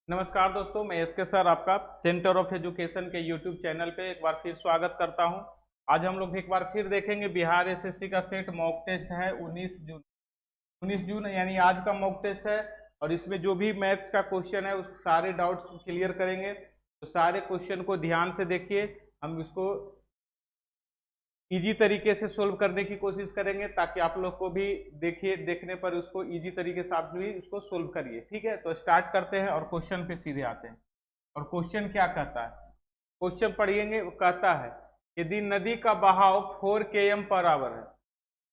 नमस्कार दोस्तों, मैं एस के सर आपका सेंटर ऑफ एजुकेशन के यूट्यूब चैनल पे एक बार फिर स्वागत करता हूं। आज हम लोग एक बार फिर देखेंगे बिहार एसएससी का सेट मॉक टेस्ट है 19 जून। 19 जून यानी आज का मॉक टेस्ट है। और इसमें जो भी मैथ्स का क्वेश्चन है उस सारे डाउट्स को क्लियर करेंगे। तो सारे क्वेश्चन को ध्यान से देखिए। हम इसको इजी तरीके से सोल्व करने की कोशिश करेंगे ताकि आप लोग को भी देखिए, देखने पर उसको इजी तरीके से आप भी उसको सोल्व करिए। ठीक है, तो स्टार्ट करते हैं और क्वेश्चन पे सीधे आते हैं। और क्वेश्चन क्या कहता है, क्वेश्चन पढ़िएंगे। वो कहता है यदि नदी का बहाव 4 km पर आवर है,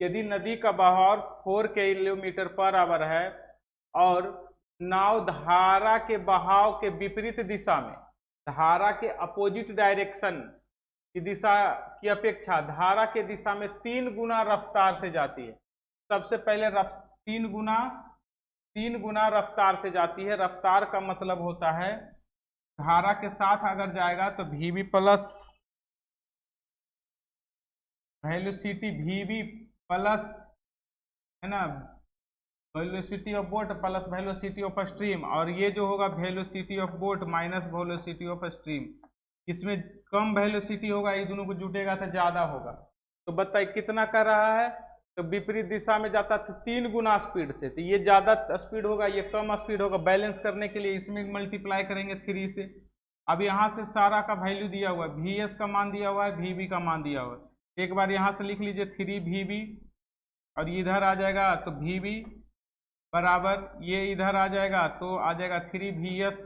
यदि नदी का बहाव 4 किलोमीटर पर आवर है और नाव धारा के बहाव के विपरीत दिशा में, धारा के अपोजिट डायरेक्शन की दिशा की अपेक्षा धारा के दिशा में 3 गुना रफ्तार से जाती है। सबसे पहले तीन गुना रफ्तार से जाती है। रफ्तार का मतलब होता है धारा के साथ अगर जाएगा तो वीवी प्लस वेलोसिटी, वीवी प्लस, है ना, velocity of boat plus velocity of stream, और ये जो होगा velocity of boat minus velocity of stream. इसमें कम वेलोसिटी होगा, ये दोनों को जुटेगा तो ज्यादा होगा। तो बताइए कितना कर रहा है। तो विपरीत दिशा में जाता है 3 गुना स्पीड से, तो ये ज्यादा स्पीड होगा, ये कम स्पीड होगा। बैलेंस करने के लिए इसमें मल्टीप्लाई करेंगे 3 से। अब यहाँ से सारा का वैल्यू दिया हुआ है, वी एस का मान दिया हुआ है, वी बी का मान दिया हुआ है। एक बार यहाँ से लिख लीजिए 3 वी बी, और इधर आ जाएगा तो वी बी बराबर, ये इधर आ जाएगा तो आ जाएगा 3 वी एस,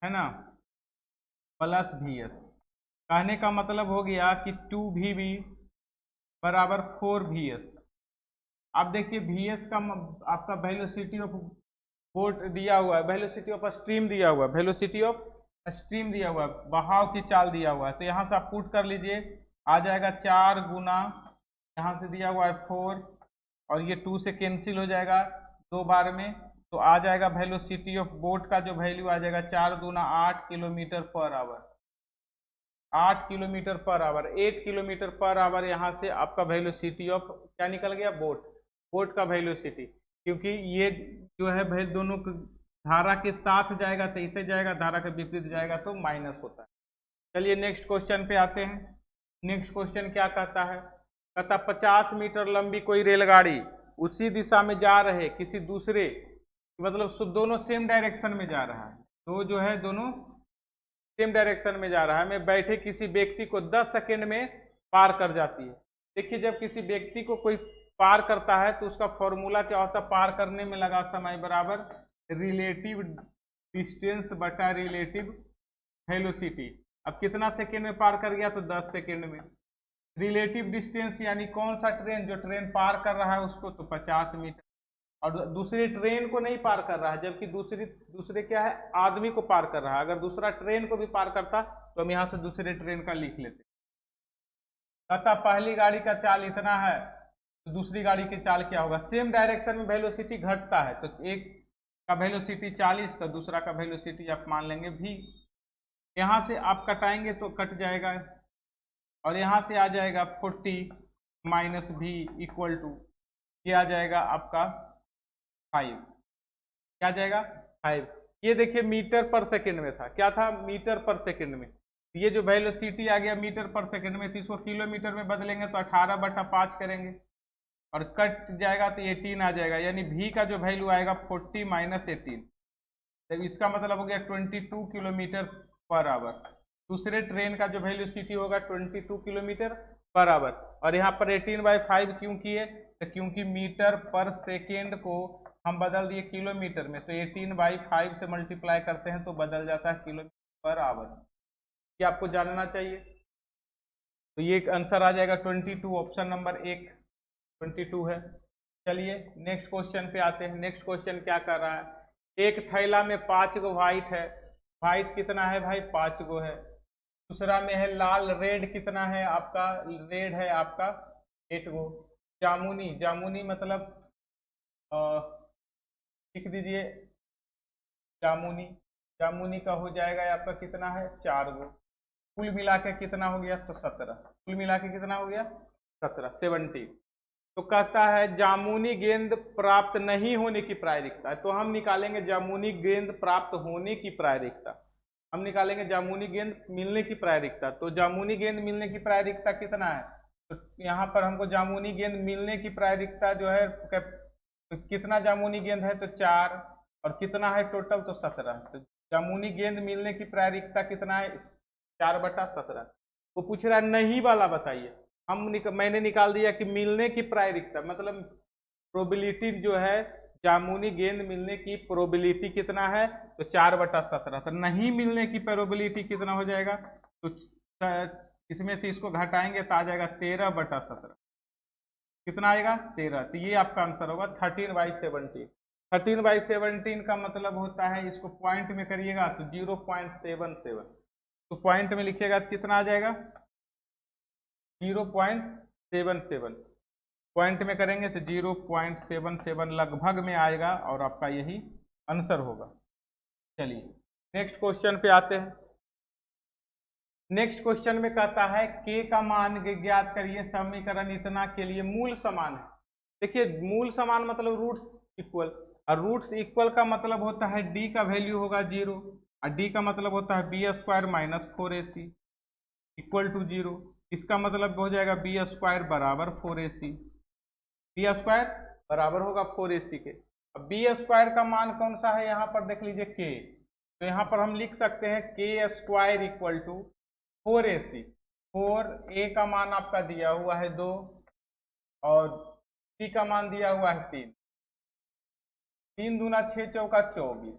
है ना, प्लस वी एस। कहने का मतलब हो गया कि 2 वी बी बराबर 4 वी एस। अब देखिए वी एस का आपका वेलोसिटी ऑफ बोट दिया हुआ है, वेलोसिटी ऑफ स्ट्रीम दिया हुआ है, वेलोसिटी ऑफ स्ट्रीम दिया हुआ है, बहाव की चाल दिया हुआ है। तो यहाँ से आप पुट कर लीजिए, आ जाएगा 4 गुना, यहाँ से दिया हुआ है 4, और ये 2 से कैंसिल हो जाएगा 2 बार में। तो आ जाएगा वेलोसिटी ऑफ बोट का जो वैल्यू आ जाएगा 4 दूना 8 kilometre per hour. 8 kilometre per hour, 8 kilometre per hour. यहाँ से आपका वेलोसिटी ऑफ क्या निकल गया, बोट, बोट का वेलोसिटी। क्योंकि ये जो है भाई दोनों धारा के साथ जाएगा तो इसे जाएगा, धारा के विपरीत जाएगा तो माइनस होता है। चलिए नेक्स्ट क्वेश्चन पे आते हैं। नेक्स्ट क्वेश्चन क्या कहता है, कहता 50 मीटर लंबी कोई रेलगाड़ी उसी दिशा में जा रहे किसी दूसरे, मतलब दोनों सेम डायरेक्शन में जा रहा है, तो जो है दोनों सेम डायरेक्शन में जा रहा है, में बैठे किसी व्यक्ति को 10 सेकेंड में पार कर जाती है। देखिए जब किसी व्यक्ति को कोई पार करता है तो उसका फॉर्मूला क्या होता है, पार करने में लगा समय बराबर रिलेटिव डिस्टेंस बटा रिलेटिव वेलोसिटी। अब कितना सेकेंड में पार कर गया, तो 10 सेकेंड में। रिलेटिव डिस्टेंस यानी कौन सा ट्रेन, जो ट्रेन पार कर रहा है उसको, तो 50 मीटर। और दूसरी ट्रेन को नहीं पार कर रहा है, जबकि दूसरे क्या है, आदमी को पार कर रहा है। अगर दूसरा ट्रेन को भी पार करता तो हम यहाँ से दूसरे ट्रेन का लिख लेते। कहता पहली गाड़ी का चाल इतना है, तो दूसरी गाड़ी की चाल क्या होगा। सेम डायरेक्शन में वेलोसिटी घटता है, तो एक का वेलोसिटी 40, तो दूसरा का वेलोसिटी आप मान लेंगे v। यहाँ से आप कटाएंगे तो कट जाएगा, और यहाँ से आ जाएगा 40 माइनस v इक्वल टू, ये आ जाएगा आपका 5। क्या आ जाएगा, 5। ये देखिए मीटर पर सेकंड में था, क्या था, मीटर पर सेकंड में। ये जो वेलोसिटी आ गया मीटर पर सेकंड में, तो इसको किलोमीटर में बदलेंगे तो 18/5 करेंगे, और कट जाएगा तो 18 आ जाएगा। यानी v का जो वैल्यू आएगा 40 माइनस 18, तो इसका मतलब हो गया 22 किलोमीटर पर आवर। दूसरे ट्रेन का जो वेलोसिटी होगा 22 किलोमीटर पर आवर। और यहाँ पर 18/5 क्यों किए, तो क्योंकि मीटर पर सेकेंड को हम बदल दिए किलोमीटर में, तो 18/5 से मल्टीप्लाई करते हैं तो बदल जाता है किलोमीटर पर आवर। ये आपको जानना चाहिए। तो ये आंसर आ जाएगा 22, ऑप्शन नंबर 1 22 है। चलिए नेक्स्ट क्वेश्चन पे आते हैं। नेक्स्ट क्वेश्चन क्या कर रहा है, एक थैला में 5 गो व्हाइट है, व्हाइट कितना है भाई, 5 गो है। दूसरा में है लाल, रेड कितना है आपका, रेड है आपका 8 गो। जामुनी, जामुनी मतलब लिख दीजिए जामुनी, जामुनी का हो जाएगा आपका कितना है, 4 गो। कुल मिला के कितना हो गया, तो 17। कुल मिला के कितना हो गया, 17, 70। तो कहता है जामुनी गेंद प्राप्त नहीं होने की प्रायिकता, तो हम निकालेंगे जामुनी गेंद प्राप्त होने की प्रायिकता, हम निकालेंगे जामुनी गेंद मिलने की प्रायिकता। तो जामुनी गेंद मिलने की प्रायिकता कितना है, तो यहाँ पर हमको जामुनी गेंद मिलने की प्रायिकता जो है तो कितना जामुनी गेंद है, तो 4, और कितना है टोटल, तो 17। तो जामुनी गेंद मिलने की प्रायिकता कितना है, 4/17। वो पूछ रहा है नहीं वाला बताइए, मैंने निकाल दिया कि मिलने की प्रायिकता मतलब प्रोबेबिलिटी जो है, जामुनी गेंद मिलने की प्रोबेबिलिटी कितना है, तो 4/17। तो नहीं मिलने की प्रोबेबिलिटी कितना हो जाएगा, तो इसमें से इसको घटाएंगे तो आ जाएगा 13/17। कितना आएगा, 13। तो ये आपका आंसर होगा 13/17। 13/17 का मतलब होता है, इसको पॉइंट में करिएगा तो 0.77, तो पॉइंट में लिखिएगा तो कितना आ जाएगा, 0.77। पॉइंट में करेंगे तो 0.77 लगभग में आएगा, और आपका यही आंसर होगा। चलिए नेक्स्ट क्वेश्चन पे आते हैं। नेक्स्ट क्वेश्चन में कहता है k का मान ज्ञात करिए, समीकरण इतना के लिए मूल समान है। देखिए मूल समान मतलब रूट्स इक्वल, और रूट्स इक्वल का मतलब होता है d का वैल्यू होगा 0, और d का मतलब होता है b² - 4ac इक्वल टू 0। इसका मतलब हो जाएगा b² बराबर 4ac, b² बराबर होगा 4ac के। अब b² का मान कौन सा है, यहाँ पर देख लीजिए k, तो यहाँ पर हम लिख सकते हैं k² equal to 4ac। 4a का मान आपका दिया हुआ है 2, और c का मान दिया हुआ है 3, 3 दूना 6 चौका 24,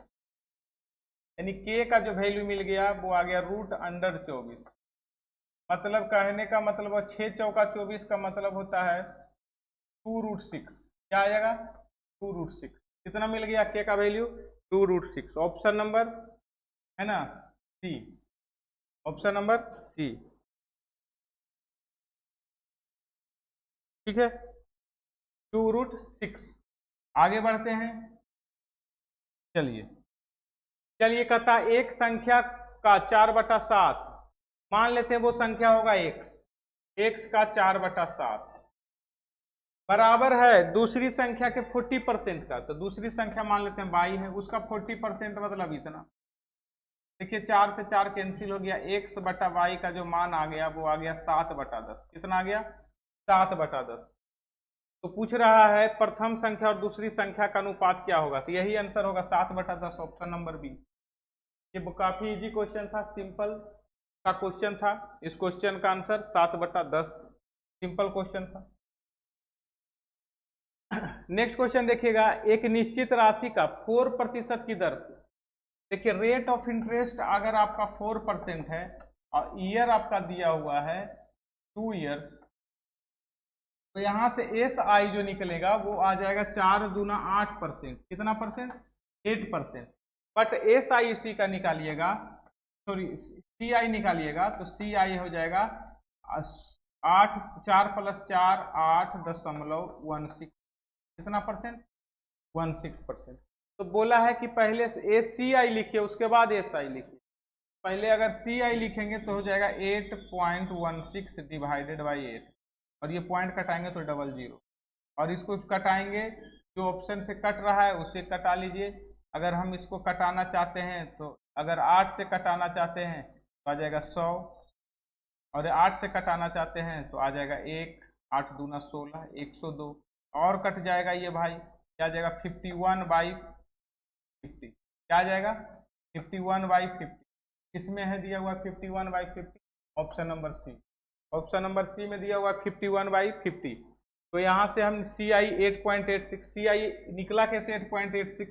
यानी k का जो वैल्यू मिल गया वो आ गया √24। मतलब कहने का मतलब 6 चौका 24 का मतलब होता है 2√6। क्या आ जाएगा, 2√6। कितना मिल गया k का वैल्यू, 2√6। ऑप्शन नंबर है ना सी, ऑप्शन नंबर सी, ठीक है, 2√6। आगे बढ़ते हैं। चलिए चलिए कहता है एक संख्या का 4/7, मान लेते हैं वो संख्या होगा x का 4/7 बराबर है दूसरी संख्या के 40% का। तो दूसरी संख्या मान लेते हैं y है, उसका 40% मतलब इतना। देखिए 4 से 4 कैंसिल हो गया, x/y का जो मान आ गया वो आ गया 7/10। कितना आ गया, 7/10। तो पूछ रहा है प्रथम संख्या और दूसरी संख्या का अनुपात क्या होगा, तो यही आंसर होगा 7/10, ऑप्शन नंबर बी। ये काफी इजी क्वेश्चन था, सिंपल का क्वेश्चन था। इस क्वेश्चन का आंसर 7/10, सिंपल क्वेश्चन था। नेक्स्ट क्वेश्चन देखिएगा, एक निश्चित राशि का 4% की दर से, देखिए रेट ऑफ इंटरेस्ट अगर आपका 4% है और ईयर आपका दिया हुआ है 2 ईयर्स, तो यहां से एस आई जो निकलेगा वो आ जाएगा 4 दूना 8%। कितना परसेंट, 8%। बट एस आई सी का निकालिएगा, सॉरी सी आई निकालिएगा, तो सी आई हो जाएगा 8, 4 + 4 8.16। कितना परसेंट, 16%। तो बोला है कि पहले ए सी आई लिखिए उसके बाद एस आई लिखिए। पहले अगर सी आई लिखेंगे तो हो जाएगा 8.16 डिवाइडेड बाई 8, और ये पॉइंट कटाएंगे तो 00, और इसको कटाएंगे जो ऑप्शन से कट रहा है उससे कटा लीजिए। अगर हम इसको कटाना चाहते हैं तो अगर 8 से कटाना चाहते हैं तो आ जाएगा 100, और 8 से कटाना चाहते हैं तो आ जाएगा 1, 8 दूना 16, 102, और कट जाएगा ये भाई, क्या आ जाएगा 51/50। क्या आ जाएगा 51/50। किसमें है दिया हुआ 51/50, option number C. Option number C में दिया हुआ 51/50। तो यहाँ से हम सी आई 8.86, सी आई निकला कैसे 8.86,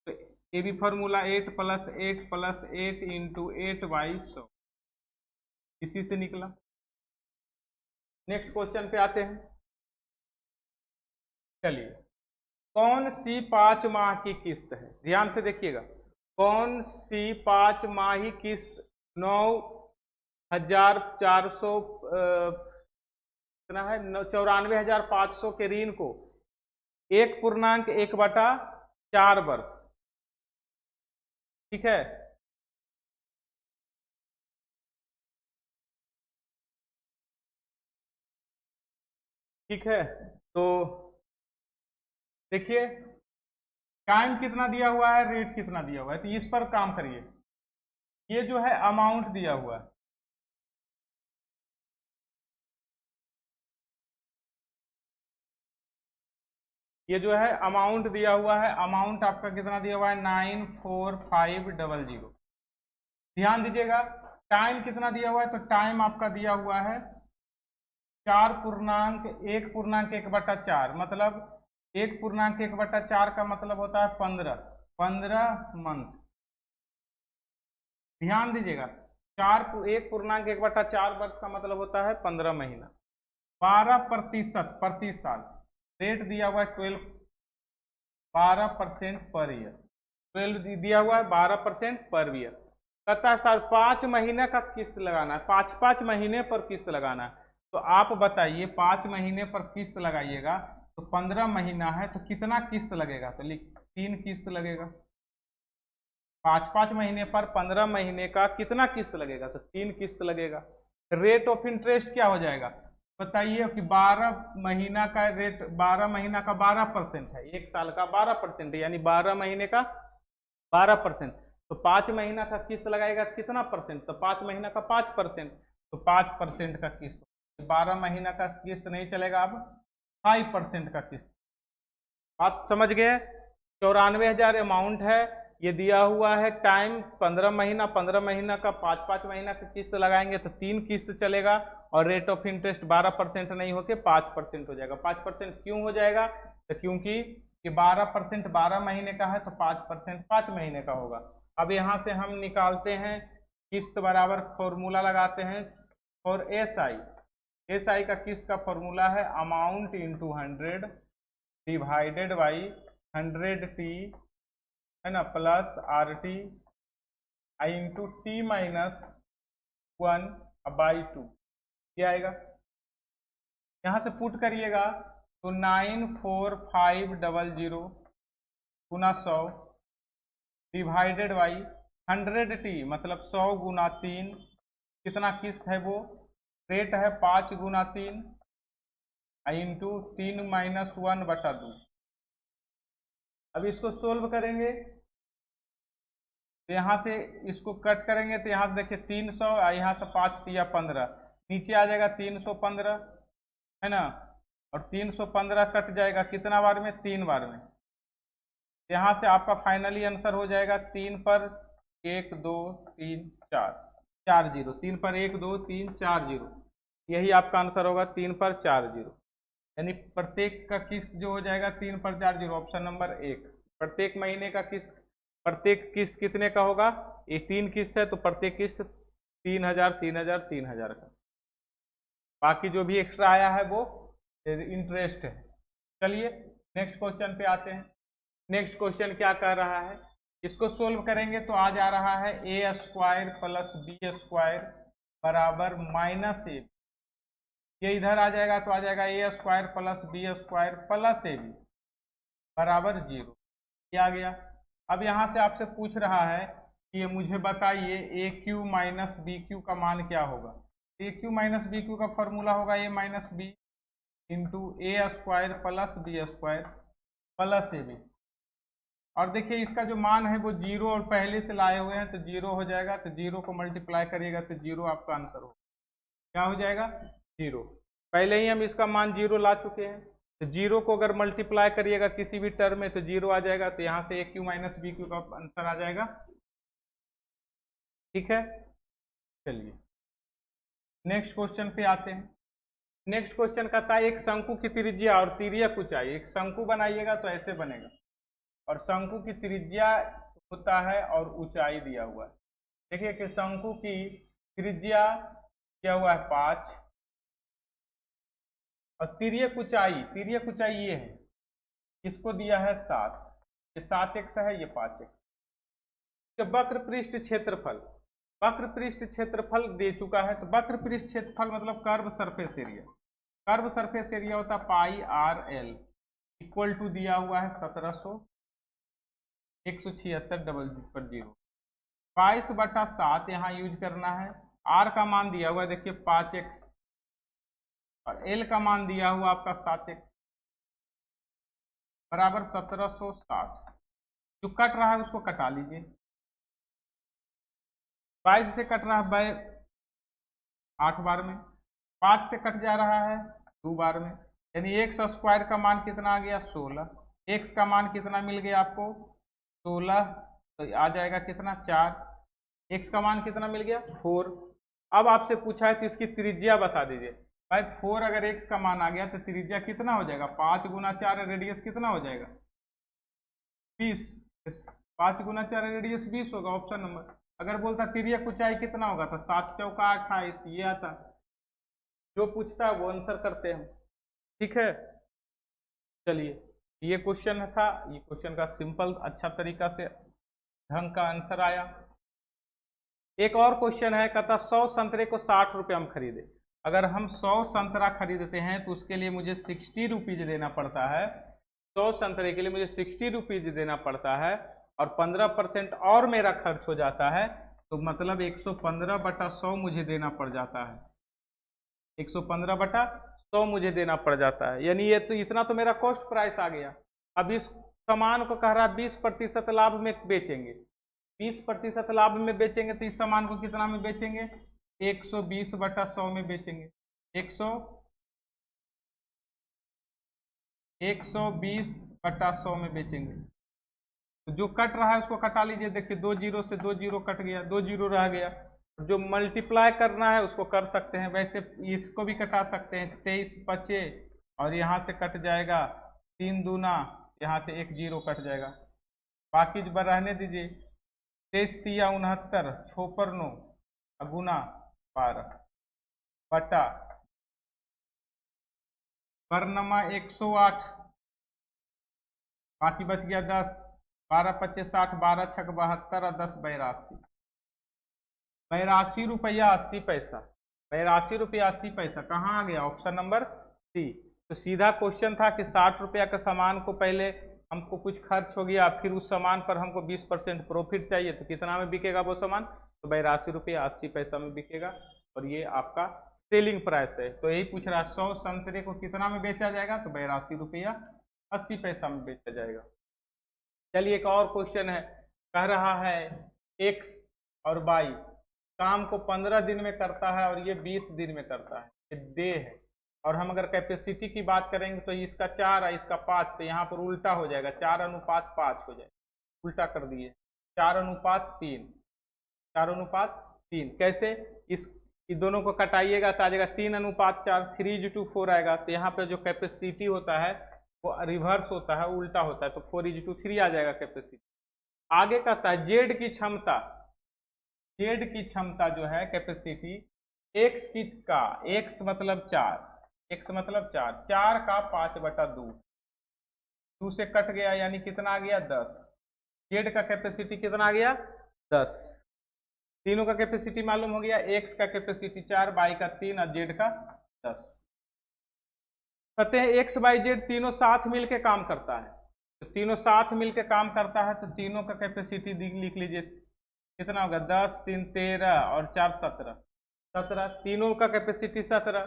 तो ये भी फॉर्मूला 8 + 8 + 8 × 8/100, इसी से निकला। नेक्स्ट क्वेश्चन पे आते हैं। चलिए कौन सी 5 माह की किस्त है, ध्यान से देखिएगा, कौन सी 5 माही किस्त 9,400 कितना है 94,500 के ऋण को 1.1/4 वर्ष, ठीक है, ठीक है। तो देखिए टाइम कितना दिया हुआ है, रेट कितना दिया हुआ है, तो इस पर काम करिए। ये जो है अमाउंट दिया हुआ है, ये जो है अमाउंट दिया हुआ है, अमाउंट आपका कितना दिया हुआ है 94500। ध्यान दीजिएगा टाइम कितना दिया हुआ है, तो टाइम आपका दिया हुआ है 4.1/4, मतलब 1.1/4 का मतलब होता है 15 मंथ। ध्यान दीजिएगा 1.1/4 वर्ष का मतलब होता है 15 महीना। 12% प्रति साल, रेट दिया हुआ है 12% पर ईयर, 12 दिया हुआ है 12% पर ईयर। कहता है सर 5 महीने का किस्त लगाना है, 5 महीने पर किस्त लगाना है। तो आप बताइए 5 महीने पर किस्त लगाइएगा तो 15 महीना है तो कितना किस्त लगेगा, तो लिख 3 किस्त लगेगा। 5 महीने पर 15 महीने का कितना किस्त लगेगा, तो 3 किस्त लगेगा। रेट ऑफ इंटरेस्ट क्या हो जाएगा बताइए कि 12 महीना का रेट, 12 महीना का 12% है, एक साल का 12% है, यानी 12 महीने का 12%। तो 5 महीना का किस्त लगाएगा कितना परसेंट, तो 5 महीना का 5%, तो 5% का किस्त। 12 महीना का किस्त नहीं चलेगा, अब 5% का किस्त। बात समझ गए। 94,000 अमाउंट है, ये दिया हुआ है टाइम 15 महीना, 15 महीना का 5 महीना का किस्त लगाएंगे तो 3 किस्त चलेगा, और रेट ऑफ इंटरेस्ट 12% नहीं होके 5% हो जाएगा। 5% क्यों हो जाएगा, तो क्योंकि कि 12% 12 महीने का है तो 5% 5 महीने का होगा। अब यहाँ से हम निकालते हैं किस्त बराबर, फॉर्मूला लगाते हैं फॉर एस आई का किस्त का फॉर्मूला है amount into 100 divided by 100t, है ना, प्लस RT इंटू T-1/2 क्या आएगा। यहाँ से पुट करिएगा तो 94500 गुना 100 डिवाइडेड बाई 100t, मतलब 100 गुना 3, कितना किस्त है वो, रेट है 5 गुना 3 इंटू 3-1/2। अब इसको सोल्व करेंगे तो यहाँ से इसको कट करेंगे तो यहाँ से देखिए 300, यहाँ से 5 या 15, नीचे आ जाएगा 315, है ना, और 315 कट जाएगा कितना बार में, 3 बार में। यहाँ से आपका फाइनली आंसर हो जाएगा 3 पर 1 2 3 4 4 जीरो, 3 पर 1 2 3 4 जीरो, यही आपका आंसर होगा 3 पर 4 जीरो। यानी प्रत्येक का किस्त जो हो जाएगा 3 पर 4 जीरो, ऑप्शन नंबर 1। प्रत्येक महीने का किस्त, प्रत्येक किस्त कितने का होगा, ये 3 किस्त है तो प्रत्येक किस्त 3000 3000 3000 का, बाकी जो भी एक्स्ट्रा आया है वो इंटरेस्ट है। चलिए नेक्स्ट क्वेश्चन पे आते हैं। नेक्स्ट क्वेश्चन क्या कह रहा है, इसको सोल्व करेंगे तो आ जा रहा है a² प्लस b² बराबर -ab। ये इधर आ जाएगा तो आ जाएगा a² plus b² plus ab बराबर 0। ये आ गया। अब यहाँ से आपसे पूछ रहा है कि ये मुझे बताइए AQ माइनस BQ का मान क्या होगा। AQ माइनस BQ का फॉर्मूला होगा a minus b into a² plus b² plus ab। और देखिए इसका जो मान है वो 0 और पहले से लाए हुए हैं तो 0 हो जाएगा, तो 0 को मल्टीप्लाई करिएगा तो 0 आपका आंसर होगा। क्या हो जाएगा 0, पहले ही हम इसका मान 0 ला चुके हैं, तो 0 को अगर मल्टीप्लाई करिएगा किसी भी टर्म में तो 0 आ जाएगा, तो यहाँ से AQ माइनस BQ का आंसर आ जाएगा। ठीक है, चलिए नेक्स्ट क्वेश्चन पे आते हैं। नेक्स्ट क्वेश्चन कहता है एक शंकु की त्रिज्या और तिर्यक ऊंचाई, एक शंकु बनाइएगा तो ऐसे बनेगा, और शंकु की त्रिज्या होता है और ऊंचाई दिया हुआ है। देखिए कि शंकु की त्रिज्या क्या हुआ है 5, और तिर्यक ऊंचाई ये है, इसको दिया है 7, ये 7x है, ये 5x। वक्र पृष्ठ क्षेत्रफल, वक्र पृष्ठ क्षेत्रफल दे चुका है, तो वक्र पृष्ठ क्षेत्रफल मतलब curve surface area, curve surface area होता है πRL इक्वल टू दिया हुआ है 1700 176/0, 22/7 यहाँ यूज करना है। R का मान दिया हुआ है देखिए 5x, और L का मान दिया हुआ आपका 7x, बराबर 1760। जो कट रहा है उसको कटा लीजिए। 22 से कट रहा है बाय 8 बार में, 5 से कट जा रहा है 2 बार में, यानी एक्स स्क्वायर का मान कितना आ गया 16। एक्स का मान कितना मिल गया आपको 16, तो आ जाएगा कितना 4। एक्स का मान कितना मिल गया 4। अब आपसे पूछा है तो इसकी त्रिज्या बता दीजिए। भाई 4 अगर एक्स का मान आ गया तो त्रिज्या कितना हो जाएगा, 5 गुना 4 रेडियस कितना हो जाएगा 20। 5 गुना 4 रेडियस 20 होगा ऑप्शन नंबर। अगर बोलता तिर्यक ऊंचाई कितना होगा तो 7 चौका 28, ये आता। जो पूछता है वो आंसर करते हैं, ठीक है। चलिए ये क्वेश्चन था, ये क्वेश्चन का सिंपल अच्छा तरीका से ढंग का आंसर आया। एक और क्वेश्चन है, कहता 100 संतरे को 60 रुपये में खरीदे। अगर हम 100 संतरा खरीदते हैं तो उसके लिए मुझे 60 रुपीज देना पड़ता है। 100 संतरे के लिए मुझे 60 रुपीज देना पड़ता है और 15% और मेरा खर्च हो जाता है, तो मतलब 115/100 मुझे देना पड़ जाता है। 115/100 मुझे देना पड़ जाता है, यानी ये तो इतना तो मेरा कॉस्ट प्राइस आ गया। अब इस सामान को कह रहा 20% लाभ में बेचेंगे, 20% लाभ में बेचेंगे तो इस सामान को कितना में बेचेंगे 120/100 में बेचेंगे। 120/100 में बेचेंगे। तो जो कट रहा है उसको कटा लीजिए। देखिए 2 जीरो से 2 जीरो कट गया, 2 जीरो रह गया। जो मल्टीप्लाई करना है उसको कर सकते हैं, वैसे इसको भी कटा सकते हैं। 23 बचे और यहाँ से कट जाएगा 3 दूना, यहाँ से 1 जीरो कट जाएगा, बाकी रहने दीजिए। 23 तिया 69, 6 पर 9 गुना 12 बटा परनमा 108, बाकी बच गया 10, 12 पच्चे 60, 12 छक 72 और 10 82। 82 रुपया 80 पैसा। 82 रुपया 80 पैसा कहाँ आ गया, ऑप्शन नंबर सी। तो सीधा क्वेश्चन था कि 60 रुपया के सामान को पहले हमको कुछ खर्च हो गया, फिर उस सामान पर हमको 20% प्रॉफिट चाहिए, तो कितना में बिकेगा वो सामान, तो 82 रुपया 80 पैसा में बिकेगा। और ये आपका सेलिंग प्राइस है। तो यही पूछ रहा है 100 संतरे को कितना में बेचा जाएगा, तो 82 रुपया 80 पैसा में बेचा जाएगा। चलिए एक और क्वेश्चन है, कह रहा है एक्स और वाई काम को 15 दिन में करता है और ये 20 दिन में करता है, ये दे है। और हम अगर कैपेसिटी की बात करेंगे तो इसका 4 है इसका 5, तो यहाँ पर उल्टा हो जाएगा, 4:5 हो जाएगा, उल्टा कर दिए 4:3। 4:3 कैसे, इस दोनों को कटाइएगा तो आ जाएगा 3:4, 3:4 आएगा। तो यहाँ पे जो कैपेसिटी होता है वो रिवर्स होता है, उल्टा होता है, तो 4:3 आ जाएगा कैपेसिटी। आगे कहता है जेड की क्षमता, जेड की क्षमता जो है कैपेसिटी एक्स की का, एक्स मतलब 4, एक्स मतलब 4, 4 का 5/2, 2 से कट गया यानी कितना आ गया 10। जेड का कैपेसिटी कितना आ गया 10। तीनों का कैपेसिटी मालूम हो गया, एक्स का कैपेसिटी 4, वाई का 3 और जेड का 10। कहते हैं एक्स वाई जेड तीनों साथ मिलके काम करता है, तो तीनों साथ मिलके काम करता है तो तीनों का कैपेसिटी लिख लीजिए कितना होगा 10, 3 13 और 4 17, 17 तीनों का कैपेसिटी 17।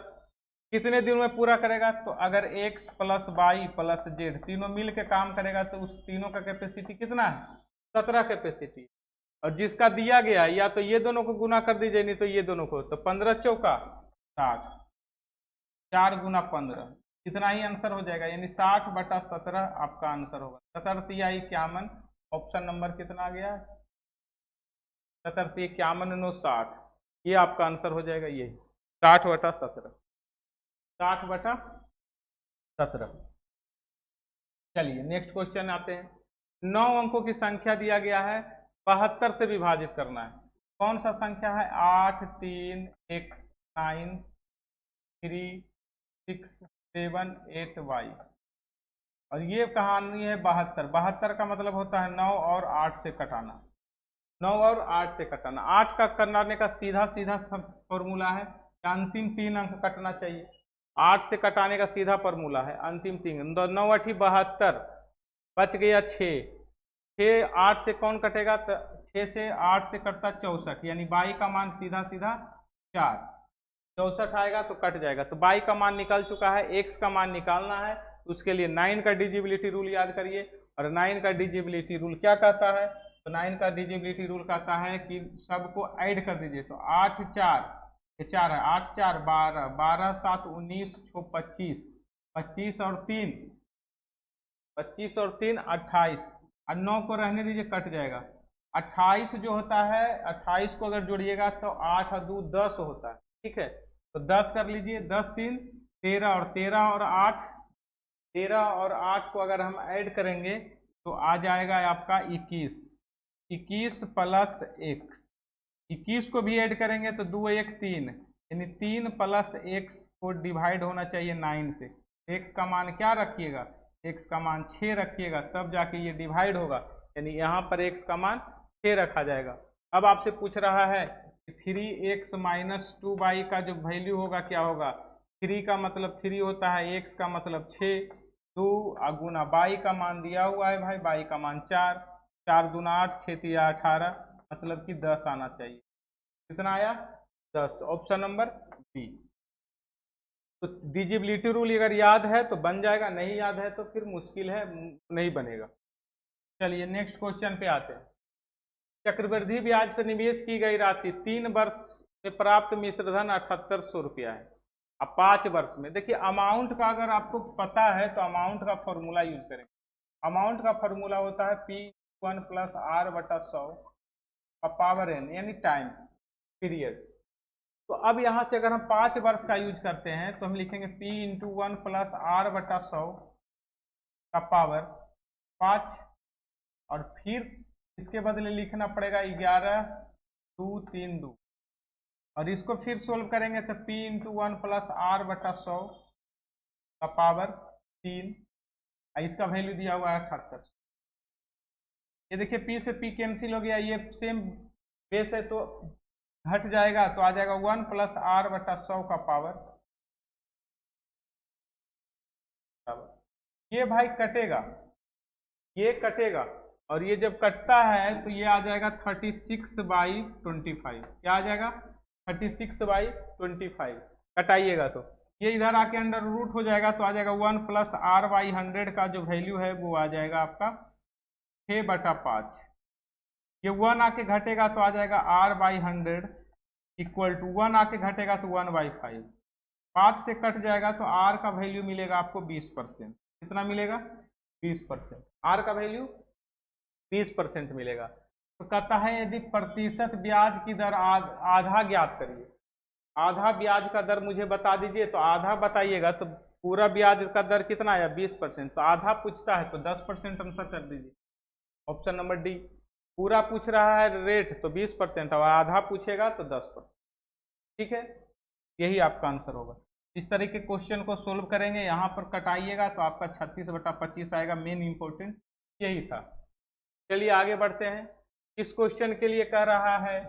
कितने दिनों में पूरा करेगा, तो अगर x plus y plus z तीनों मिल के काम करेगा तो उस तीनों का कैपेसिटी कितना है 17 कैपेसिटी। और जिसका दिया गया या तो ये दोनों को गुना कर दीजिए, नहीं तो ये दोनों को, तो 15 चौका 60, 4 गुना 15, इतना ही आंसर हो जाएगा, यानी 60/17 आपका आंसर होगा। 17 तिया 51, ऑप्शन नंबर कितना आ गया 17 51 9 60, ये आपका आंसर हो जाएगा, यही 60/17, 60/17। चलिए नेक्स्ट क्वेश्चन आते हैं। 9 अंकों की संख्या दिया गया है, 72 से विभाजित करना है। कौन सा संख्या है 8 3 x 9 3 6 7 8 y। और ये कहानी है 72। 72 का मतलब होता है 9 और 8 से कटाना, 9 और 8 से कटाना। 8 का कटाने का सीधा सीधा फॉर्मूला है, अंतिम 3 अंक कटना चाहिए। 8 से कटाने का सीधा फॉर्मूला है अंतिम 3, 9 8 72, बच गया 6, 8 से कौन कटेगा, तो 6 से 8 से कटता 64, यानी बाई का मान सीधा सीधा 4, 64 आएगा तो कट जाएगा। तो बाई का मान निकल चुका है, एक्स का मान निकालना है। तो उसके लिए 9 का डिजिबिलिटी रूल याद करिए। और 9 का डिजिबिलिटी रूल क्या कहता है? तो 9 का डिजिबिलिटी रूल कहता है कि सबको ऐड कर दीजिए। तो 8 4 ये 4 है, 8 4 12, 12 7 19 25, 25 और 3 28 और 9 को रहने दीजिए, कट जाएगा। 28 जो होता है, 28 को अगर जोड़िएगा तो 8 और 2 10 होता है, ठीक है। तो 10 कर लीजिए, 10 3 13 और 13 और 8 को अगर हम ऐड करेंगे तो आ जाएगा आपका 21। 21 प्लस x, 21 को भी ऐड करेंगे तो 2 1 3, यानी 3 प्लस x को डिवाइड होना चाहिए 9 से। x का मान क्या रखिएगा? x का मान 6 रखिएगा, तब जाके ये डिवाइड होगा, यानी यहाँ पर x का मान 6 रखा जाएगा। अब आपसे पूछ रहा है कि 3x माइनस 2y का जो वैल्यू होगा क्या होगा? 3 का मतलब 3 होता है, x का मतलब 6, 2 गुना y का मान दिया हुआ है भाई, y का मान 4, 4 दूना 8, 6 तिया 18, मतलब कि 10 आना चाहिए। कितना आया? 10। Option number B. तो डिजिबिलिटी रूल अगर याद है तो बन जाएगा, नहीं याद है तो फिर मुश्किल है, नहीं बनेगा। चलिए नेक्स्ट क्वेश्चन पे आते हैं। चक्रवृद्धि ब्याज पर निवेश की गई राशि 3 वर्ष में प्राप्त मिश्रधन 7800 रुपया है। अब 5 वर्ष में देखिए, अमाउंट का अगर आपको पता है तो अमाउंट का फॉर्मूला यूज करेंगे। अमाउंट का फॉर्मूला होता है P1 प्लस R बटा 100 का पावर n, यानी टाइम पीरियड। तो अब यहाँ से अगर हम 5 वर्ष का यूज करते हैं तो हम लिखेंगे P इंटू 1 प्लस R बटा 100 का पावर 5, और फिर इसके बदले लिखना पड़ेगा 11 2 3 2, और इसको फिर सोल्व करेंगे तो P इंटू 1 प्लस R बटा 100 का पावर 3, इसका वैल्यू दिया हुआ है 78। ये देखिए P से P कैंसिल हो गया, ये सेम बेस है तो घट जाएगा, तो आ जाएगा 1 प्लस R बटा 100 का पावर। ये भाई कटेगा, ये कटेगा, और ये जब कटता है तो ये आ जाएगा 36/25। क्या आ जाएगा? 36/25। कटाइएगा तो ये इधर आके अंडर रूट हो जाएगा, तो आ जाएगा 1 प्लस R/100 का जो वैल्यू है वो आ जाएगा आपका 6/5। ये 1 आके घटेगा तो आ जाएगा R/100 इक्वल टू 1 आके घटेगा तो 1/5। 5 से कट जाएगा तो R का वैल्यू मिलेगा आपको 20%। कितना मिलेगा? 20%। R का वैल्यू 20% मिलेगा। तो कहता है यदि प्रतिशत ब्याज की दर आधा ज्ञात करिए। आधा ब्याज का दर मुझे बता दीजिए, तो आधा बताइएगा तो पूरा ब्याज का दर कितना आया? 20%। तो आधा पूछता है तो 10% आंसर कर दीजिए, ऑप्शन नंबर डी। पूरा पूछ रहा है रेट तो 20%, और आधा पूछेगा तो 10%। ठीक है, यही आपका आंसर होगा। इस तरह के क्वेश्चन को सोल्व करेंगे, यहाँ पर कटाइएगा तो आपका 36/25 आएगा। मेन इंपॉर्टेंट यही था। चलिए आगे बढ़ते हैं। इस क्वेश्चन के लिए कह रहा है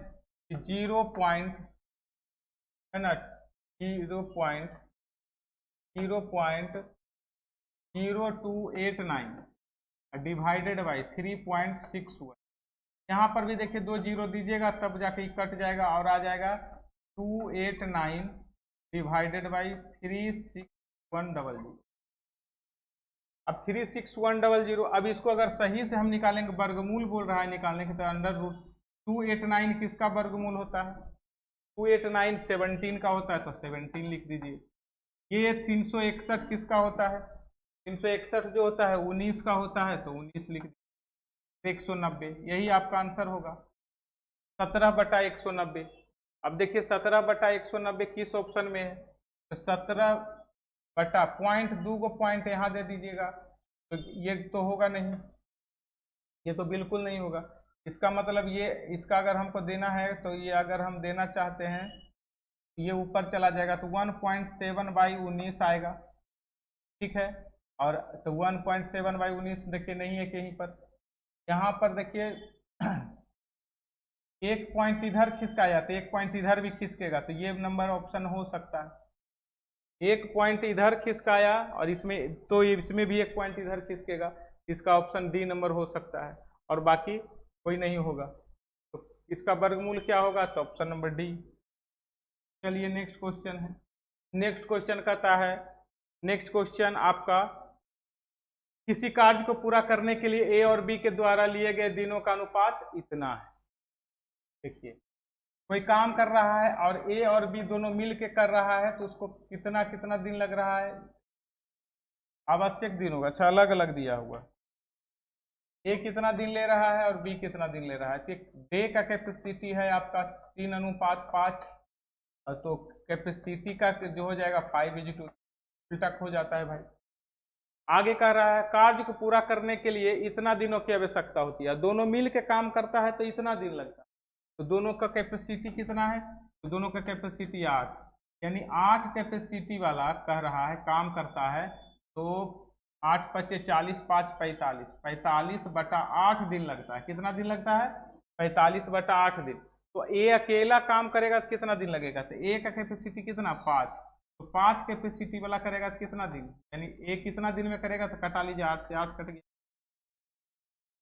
कि 0.0289 डिवाइडेड बाई 3.61। यहाँ पर भी देखिए 2 जीरो दीजिएगा तब जाके कट जाएगा, और आ जाएगा 289 डिवाइडेड बाई 36100। अब 36100, अब इसको अगर सही से हम निकालेंगे, वर्गमूल बोल रहा है निकालने के, तो अंडर रूट 289 किसका वर्गमूल होता है? 289 17 का होता है, तो 17 लिख दीजिए। ये 361 किसका होता है? 361 जो होता है 19 का होता है, तो 19 लिख दीजिए। 190, यही आपका आंसर होगा, 17/190। अब देखिए 17/190 किस ऑप्शन में है? तो 17/2 को पॉइंट यहाँ दे दीजिएगा, तो ये तो होगा नहीं, ये तो बिल्कुल नहीं होगा। इसका मतलब ये, इसका अगर हमको देना है तो ये अगर हम देना चाहते हैं ये ऊपर चला जाएगा, तो 1.7/19 आएगा। ठीक है, और तो 1.7/19 देखिए नहीं है कहीं पर। यहाँ पर देखिए एक पॉइंट इधर खिसकाया तो एक पॉइंट इधर भी खिसकेगा, तो ये नंबर ऑप्शन हो सकता है। एक पॉइंट इधर खिसकाया और इसमें, तो इसमें भी एक पॉइंट इधर खिसकेगा, इसका ऑप्शन डी नंबर हो सकता है, और बाकी कोई नहीं होगा। तो इसका वर्गमूल क्या होगा? तो ऑप्शन नंबर डी। चलिए नेक्स्ट क्वेश्चन है। नेक्स्ट क्वेश्चन कहता है, नेक्स्ट क्वेश्चन आपका किसी कार्य को पूरा करने के लिए ए और बी के द्वारा लिए गए दिनों का अनुपात इतना है। देखिए कोई काम कर रहा है और ए और बी दोनों मिल के कर रहा है तो उसको कितना कितना दिन लग रहा है, आवश्यक दिन होगा। अच्छा अलग अलग दिया हुआ, ए कितना दिन ले रहा है और बी कितना दिन ले रहा है। तो डे का कैपेसिटी है आपका 3:5, तो कैपेसिटी का जो हो जाएगा 5:2, उल्टा हो जाता है भाई। आगे कह रहा है कार्य को पूरा करने के लिए इतना दिनों की आवश्यकता होती है, दोनों मिल के काम करता है तो इतना दिन लगता है। तो दोनों का कैपेसिटी कितना है, तो दोनों का कैपेसिटी 8, यानी 8 कैपेसिटी वाला कह रहा है काम करता है। तो 8×5 = 40, 5 45, 45/8 दिन लगता है। कितना दिन लगता है, 45/8 दिन। तो ए अकेला काम करेगा तो कितना दिन लगेगा, तो ए का कैपेसिटी कितना 5, तो 5 कैपेसिटी वाला करेगा तो कितना दिन, यानी ए कितना दिन में करेगा, तो कटा लीजिए 8 से 8 कट गया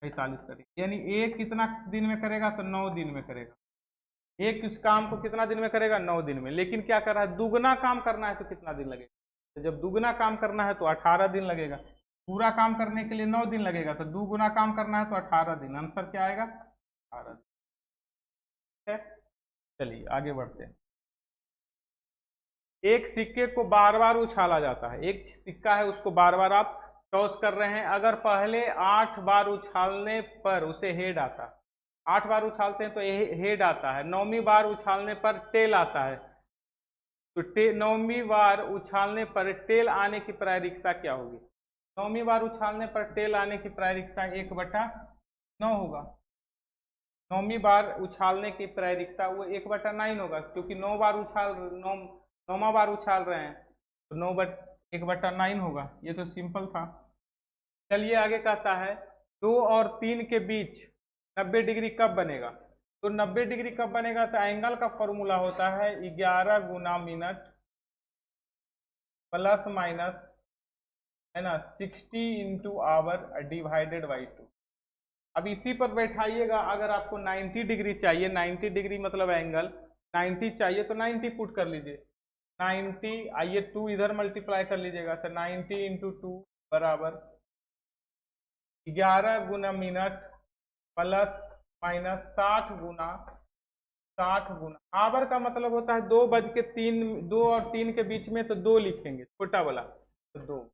45 करेगा, यानी ए कितना दिन में करेगा, तो 9 दिन में करेगा। एक इस काम को कितना दिन में करेगा, 9 दिन में। लेकिन क्या कर रहा है, दुगना काम करना है तो कितना दिन लगेगा, तो जब दुगना काम करना है तो 18 दिन लगेगा। पूरा काम करने के लिए 9 दिन लगेगा, तो 2 गुना काम करना है तो 18 दिन। आंसर क्या आएगा, 18 दिन। चलिए आगे बढ़ते हैं। एक सिक्के को बार बार उछाला जाता है, एक सिक्का है उसको बार बार आप टॉस कर रहे हैं। अगर पहले 8 बार उछालने पर उसे हेड आता है, 8 बार उछालते हैं तो हेड आता है, 9वीं बार उछालने पर टेल आता है। तो 9वीं बार उछालने पर टेल आने की प्रायिकता क्या होगी, 9वीं बार उछालने पर टेल आने की प्रायिकता 1/9 होगा। 9वीं बार उछालने की प्रायिकता वो 1/9 होगा, क्योंकि 9 बार उछाल 9वां बार उछाल रहे हैं तो 1/9 होगा। ये तो सिंपल था। चलिए आगे कहता है 2 और 3 के बीच 90 डिग्री कब बनेगा, तो 90 डिग्री कब बनेगा, तो एंगल का फॉर्मूला होता है 11 गुना मिनट प्लस माइनस है ना 60 इंटू आवर डिवाइडेड बाई 2। अब इसी पर बैठाइएगा। अगर आपको 90 डिग्री चाहिए, 90 डिग्री मतलब एंगल 90 चाहिए तो 90 पुट कर लीजिए। 90 आइए 2 इधर मल्टीप्लाई कर लीजिएगा, तो 90 इंटू 2 बराबर 11 गुना मिनट प्लस माइनस 60 गुना आवर का मतलब होता है 2:03, 2 और 3 के बीच में तो 2 लिखेंगे छोटा वाला, तो 2।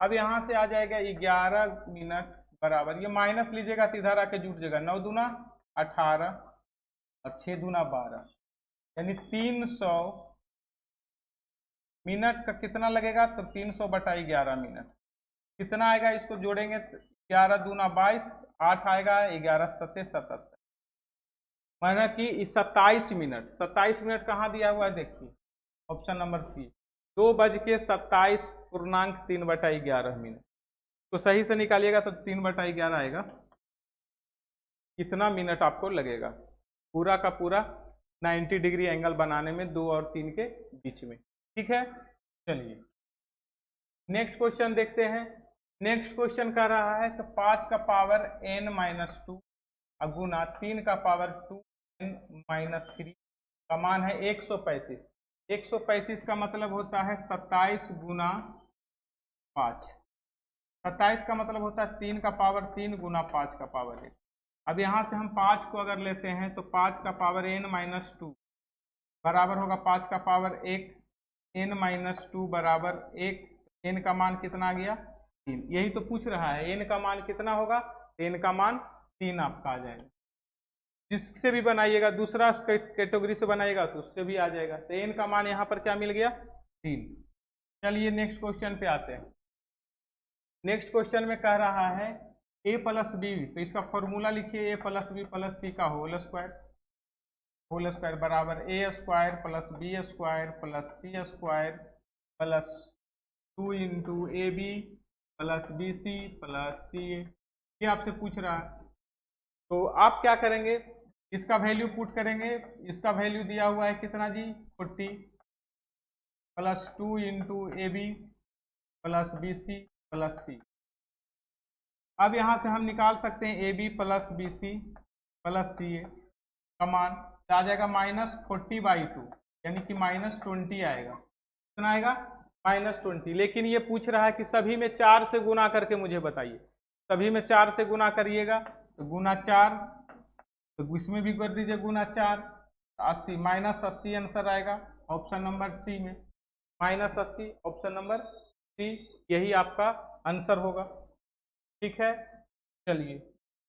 अब यहाँ से आ जाएगा 11 मिनट बराबर, ये माइनस लीजिएगा तो इधर आके जुट जाएगा, 9 दूना 18 और 6 दूना 12, यानी 300 मिनट का कितना लगेगा, तो 300/11 मिनट कितना आएगा, इसको जोड़ेंगे तो 11 दूना 22, 8 आएगा 11 7 77, माना कि 27 मिनट। 27 मिनट कहाँ दिया हुआ है, देखिए ऑप्शन नंबर सी, 2:27.3/11 मिनट। तो सही से निकालिएगा तो 3/11 आएगा। कितना मिनट आपको लगेगा पूरा का पूरा 90 डिग्री एंगल बनाने में 2 और 3 के बीच में, ठीक है। चलिए नेक्स्ट क्वेश्चन देखते हैं। नेक्स्ट क्वेश्चन कह रहा है तो 5 का पावर n-2 गुना 3 का पावर 2n-3 का मान है 135। 135 का मतलब होता है 27 गुना 5, 27 का मतलब होता है 3 का पावर 3 गुना 5 का पावर 1। अब यहाँ से हम 5 को अगर लेते हैं तो 5 का पावर n-2 बराबर होगा 5 का पावर 1, n-2 बराबर 1, n का मान कितना आ गया 3। यही तो पूछ रहा है n का मान कितना होगा, n का मान 3 आपका आ जाएगा। जिससे भी बनाइएगा, दूसरा कैटेगरी से बनाइएगा तो उससे भी आ जाएगा। तो n का मान यहाँ पर क्या मिल गया 3। चलिए नेक्स्ट क्वेश्चन पे आते हैं। नेक्स्ट क्वेश्चन में कह रहा है a प्लस बी, तो इसका फॉर्मूला लिखिए a plus B plus C का होल स्क्वायर बराबर a square plus B square plus C square plus 2 into A B plus B C plus C A. ये आपसे पूछ रहा है तो आप क्या करेंगे, इसका वैल्यू पुट करेंगे। इसका वैल्यू दिया हुआ है कितना जी 40 plus 2 into A B plus B C plus C. अब यहाँ से हम निकाल सकते हैं A B plus B C plus C A का मान आ जाएगा -40/2, यानी कि -20 आएगा। कितना आएगा -20। लेकिन ये पूछ रहा है कि सभी में 4 से गुना करके मुझे बताइए। सभी में 4 से गुना करिएगा तो गुना 4, तो इसमें भी कर दीजिए गुना 4, 80, -80 आंसर आएगा ऑप्शन नंबर सी में। -80 ऑप्शन नंबर सी, यही आपका आंसर होगा। ठीक है, चलिए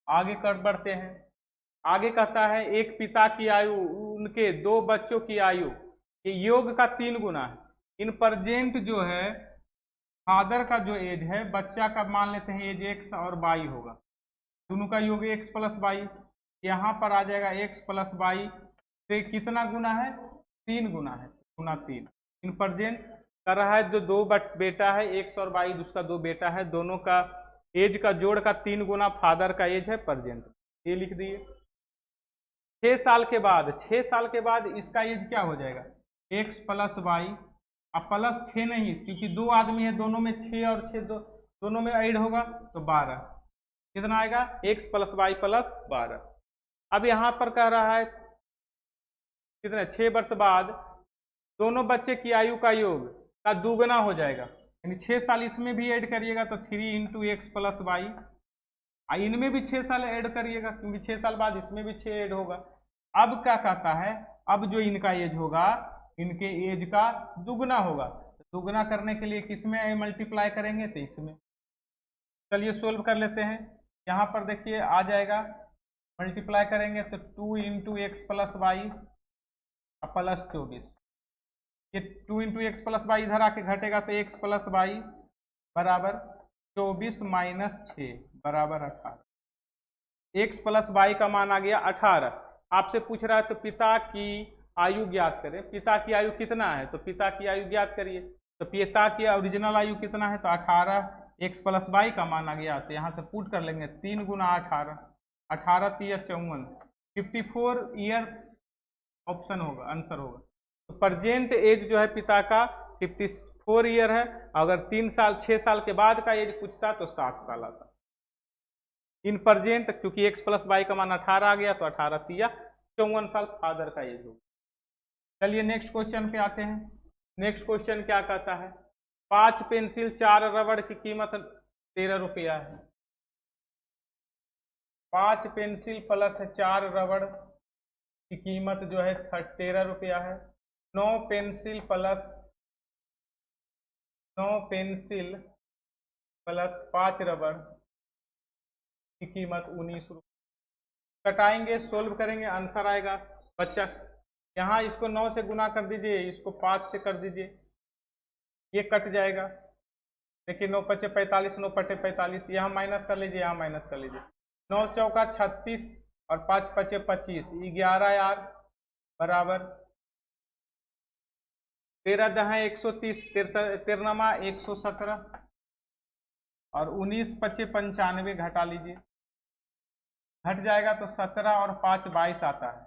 आगे कर बढ़ते हैं। आगे कहता है एक पिता की आयु उनके 2 बच्चों की आयु के योग का 3 गुना है। इन प्रेजेंट जो है फादर का जो एज है, बच्चा का मान लेते हैं एज x और y होगा, दोनों का योग x + y। यहाँ पर आ जाएगा x + y से कितना गुना है, 3 गुना है, गुना 3। इन प्रेजेंट कर रहा है जो 2 बेटा है x और y, उसका 2 बेटा है, दोनों का एज का जोड़ का 3 गुना फादर का एज है प्रेजेंट, ये लिख दिए। 6 साल के बाद, 6 साल के बाद इसका एज क्या हो जाएगा, x + y। अब प्लस 6 नहीं, क्योंकि 2 आदमी है, दोनों में 6 और 6 दोनों में ऐड होगा तो 12। कितना आएगा, x + y + 12। अब यहाँ पर कह रहा है कितने 6 वर्ष बाद दोनों बच्चे की आयु का योग का दुगना हो जाएगा, यानी 6 साल इसमें भी ऐड करिएगा तो 3 × x + y। इनमें भी 6 साल ऐड करिएगा क्योंकि 6 साल बाद इसमें भी 6 ऐड होगा। अब क्या कहता है, अब जो इनका एज होगा, इनके एज का दुगना होगा। दुगना करने के लिए किसमें मल्टीप्लाई करेंगे, तो इसमें। चलिए सोल्व कर लेते हैं। यहाँ पर देखिए आ जाएगा, मल्टीप्लाई करेंगे तो 2 × x + y + 24। ये 2 × x + y इधर आके घटेगा तो x + y बराबर 24 - 6 बराबर 18। x + y का मान आ गया 18। आपसे पूछ रहा है तो पिता की आयु ज्ञात करें। पिता की आयु कितना है, तो पिता की आयु ज्ञात करिए। तो पिता की ओरिजिनल आयु कितना है, तो 18। x + y का मान आ गया तो यहाँ से पुट कर लेंगे 3 × 18, 18 × 3 = 54, 54 ईयर ऑप्शन होगा, आंसर होगा। तो प्रेजेंट एज जो है पिता का 54 ईयर है। अगर 6 साल के बाद का एज पूछता तो 60 साल आता। इन प्रेजेंट क्योंकि x + y का मान 18 आ गया तो 18 × 3 = 54 साल फादर का एज होगा। चलिए नेक्स्ट क्वेश्चन पे आते हैं। नेक्स्ट क्वेश्चन क्या कहता है, 5 पेंसिल 4 रबड़ की कीमत 13 रुपया है। 5 पेंसिल प्लस 4 रबड़ की कीमत जो है 13 रुपया है। 9 पेंसिल प्लस 5 रबड़ की कीमत 19 रुपये। कटाएंगे, सोल्व करेंगे, आंसर आएगा। बच्चा यहाँ इसको 9 से गुना कर दीजिए, इसको 5 से कर दीजिए, ये कट जाएगा। देखिए 9 × 5 = 45, 9 × 45, यहाँ माइनस कर लीजिए, यहाँ माइनस कर लीजिए। 9 चौका 36 और 5 × 5 = 25, 11 यार बराबर 13 × 10 = 130, 13 117 और 19 × 5 = 95, घटा लीजिए, घट जाएगा तो 17 और 5 = 22 आता है।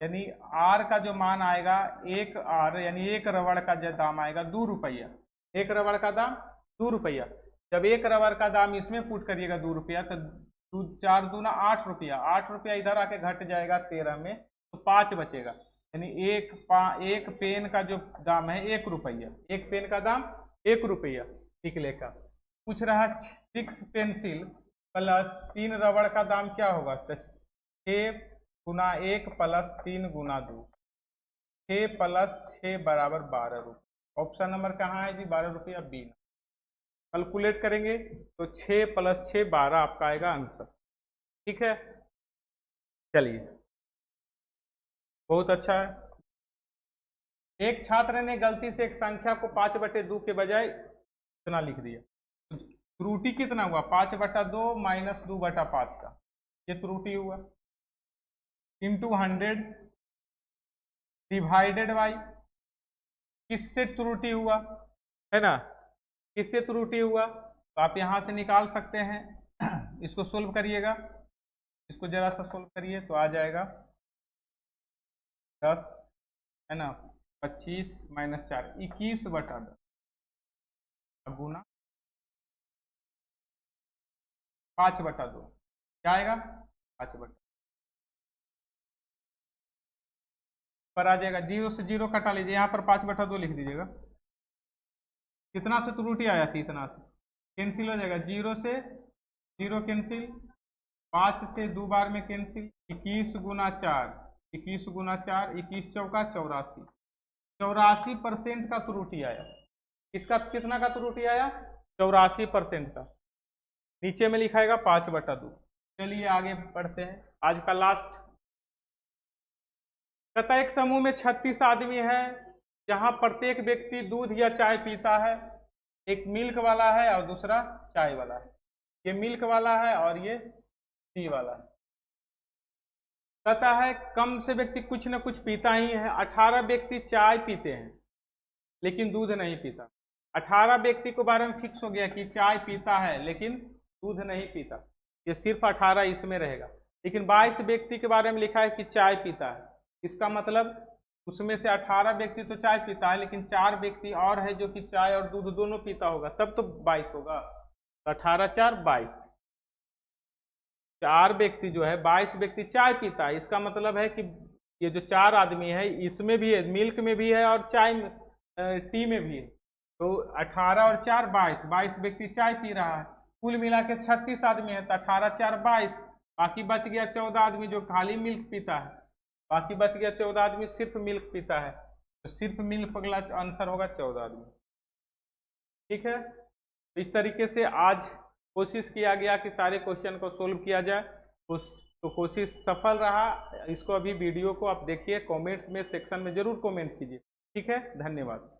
यानी आर का जो मान आएगा, एक आर यानी एक रबड़ का जो दाम आएगा 2 रुपया। एक रबड़ का दाम 2 रुपया। जब एक रबड़ का दाम इसमें पुट करिएगा 2 रुपया तो 4 दूना 8 रुपया, 8 रुपया इधर आके घट जाएगा 13 में तो 5 बचेगा। यानी एक पेन का जो दाम है 1 रुपया, एक पेन का दाम 1 रुपया टिकले का। पूछ रहा है 6 पेंसिल प्लस 3 रबड़ का दाम क्या होगा, तो 6 × 1 + 3 × 2, 6 + 6 बराबर 12 रुपये। ऑप्शन नंबर कहाँ है जी, 12 रुपया बी। कैलकुलेट करेंगे तो 6 + 6 = 12 आपका आएगा आंसर। ठीक है, चलिए बहुत अच्छा है। एक छात्र ने गलती से एक संख्या को 5/2 के बजाय इतना लिख दिया। त्रुटि कितना हुआ, 5/2 - 2/5 का, ये त्रुटि हुआ। इंटू 100 डिवाइडेड बाई, किससे त्रुटि हुआ है ना, किससे त्रुटि हुआ, तो आप यहां से निकाल सकते हैं। इसको सोल्व करिएगा, इसको जरा सा सोल्व करिए तो आ जाएगा 10 है ना, 25 - 4 21/10 गुना 5/2 क्या आएगा, 5/2 पर आ जाएगा। 0 से 0 कटा लीजिए, यहाँ पर 5/2 लिख दीजिएगा। कितना से त्रुटि आया थी, इतना से कैंसिल हो जाएगा, 0 से 0 कैंसिल, 5 से 2 बार में कैंसिल, 21 गुना 4, 21 गुना 4, 21 चौका 84, 84% का त्रुटि आया। इसका कितना का त्रुटि आया? 84% का। नीचे में लिखाएगा 5/2। चलिए आगे पढ़ते हैं आज का लास्ट। कहता है एक समूह में 36 आदमी है, जहां प्रत्येक व्यक्ति दूध या चाय पीता है। एक मिल्क वाला है और दूसरा चाय वाला है। ये मिल्क वाला है और ये टी वाला है। कहता है कम से व्यक्ति कुछ न कुछ पीता ही है। 18 व्यक्ति चाय पीते हैं लेकिन दूध नहीं पीता। 18 व्यक्ति के बारे में फिक्स हो गया कि चाय पीता है लेकिन दूध नहीं पीता, ये सिर्फ 18 इसमें रहेगा। लेकिन 22 व्यक्ति के बारे में लिखा है कि चाय पीता है। इसका मतलब उसमें से 18 व्यक्ति तो चाय पीता है लेकिन 4 व्यक्ति और है जो कि चाय और दूध दोनों पीता होगा, तब तो 22 होगा। 18 4 22, 4 व्यक्ति जो है 22 व्यक्ति चाय पीता है। इसका मतलब है कि ये जो 4 आदमी है इसमें भी है, मिल्क में भी है और चाय टी में भी है। तो 18 और 4 22, 22 व्यक्ति चाय पी रहा है। कुल मिला के 36 आदमी है तो 18 4 22, बाकी बच गया 14 आदमी जो खाली मिल्क पीता है। बाकी बच गया 14 आदमी सिर्फ मिल्क पीता है, तो सिर्फ मिल्क अगला आंसर होगा 14 आदमी। ठीक है, इस तरीके से आज कोशिश किया गया कि सारे क्वेश्चन को सोल्व किया जाए। तो कोशिश सफल रहा। इसको अभी वीडियो को आप देखिए, कमेंट्स में सेक्शन में जरूर कमेंट कीजिए। ठीक है, धन्यवाद।